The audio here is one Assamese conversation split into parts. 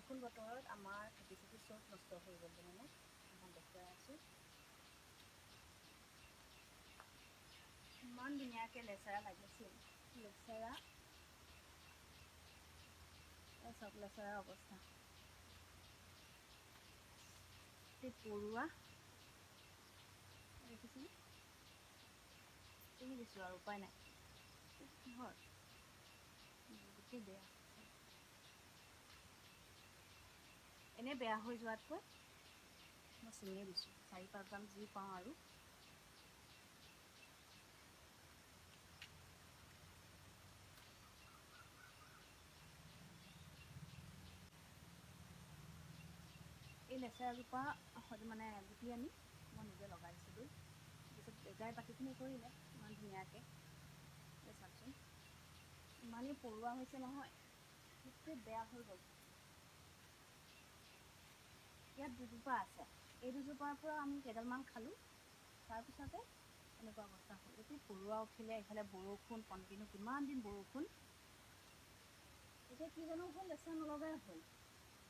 বৰষুণ বতৰত আমাৰ খেতি চেতি চব নষ্ট হৈ গ'ল মানে এখন দেখুৱাই আছোঁ। ইমান ধুনীয়াকৈ লেচেৰা লাগিছিল, লেচেৰা এই চব লেচেৰাৰ অৱস্থা। এই পৰুৱা দেখিছেনে? এৰি দিছোঁ আৰু উপায় নাই। কিহৰ গোটেই বেয়া, এনেই বেয়া হৈ যোৱাতকৈ মই ছিঙিয়ে দিছোঁ, 4-5 যি পাওঁ আৰু। এই লেচেৰাজোপা মানে গুটি আনি মই নিজে লগাইছিলোঁ। তাৰপিছত বেজাই বাকীখিনি কৰিলে ইমান ধুনীয়াকৈ। এই চাওকচোন ইমানেই পৰুৱা হৈছে নহয়, গোটেই বেয়া হৈ গ'ল। ইয়াত দুজোপা আছে, এই দুজোপাৰ পৰা আমি কেইডালমান খালোঁ, তাৰপিছতে এনেকুৱা অৱস্থা হ'ল। গোটেই পৰুৱা উঠিলে, এইফালে বৰষুণ কণ্টিনিউ, কিমান দিন বৰষুণ। এতিয়া কি জানো হ'ল, লেচেৰা নলগাই হ'ল।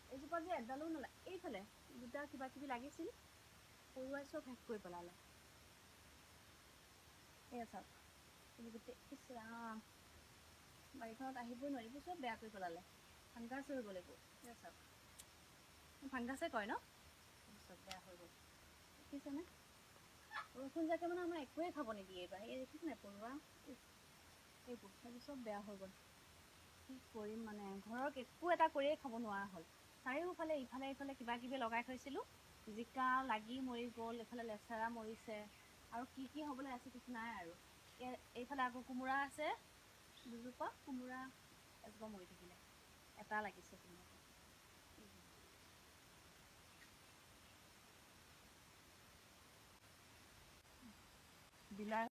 এইজোপা যে এডালো এইফালে দুটা কিবা কিবি লাগিছিল, পৰুৱাই চব শেষ কৰি পেলালে। এয়া চাওক, গোটেই ইচ ৰাম, বাৰীখনত আহিবই নোৱাৰি, এইবোৰ চব বেয়া কৰি পেলালে। ফাংগাছ হৈ গ'ল এইবোৰ। এয়া চাওক, ফাংগাছে কয় ন? চব বেয়া হৈ গ'ল, দেখিছেনে? বৰষুণ যাকে মানে আমাৰ একোৱেই খাব নিদিয়ে এইবাৰ। এই দেখিছেনে পৰুৱা, এইবোৰ চব বেয়া হৈ গ'ল। কি কৰিম মানে, ঘৰত একো এটা কৰিয়ে খাব নোৱাৰা হ'ল। চাৰিওফালে ইফালে ইফালে কিবা কিবি লগাই থৈছিলোঁ, জিকা লাগি মৰি গ'ল, এইফালে লেচেৰা মৰিছে, আৰু কি কি হ'বলৈ আছে ঠিক নাই আৰু। এইফালে আকৌ কোমোৰা আছে দুজোপা, কোমোৰা এজোপা মৰি থাকিলে, এটা লাগিছে ধুনীয়াকৈ। বিলাহী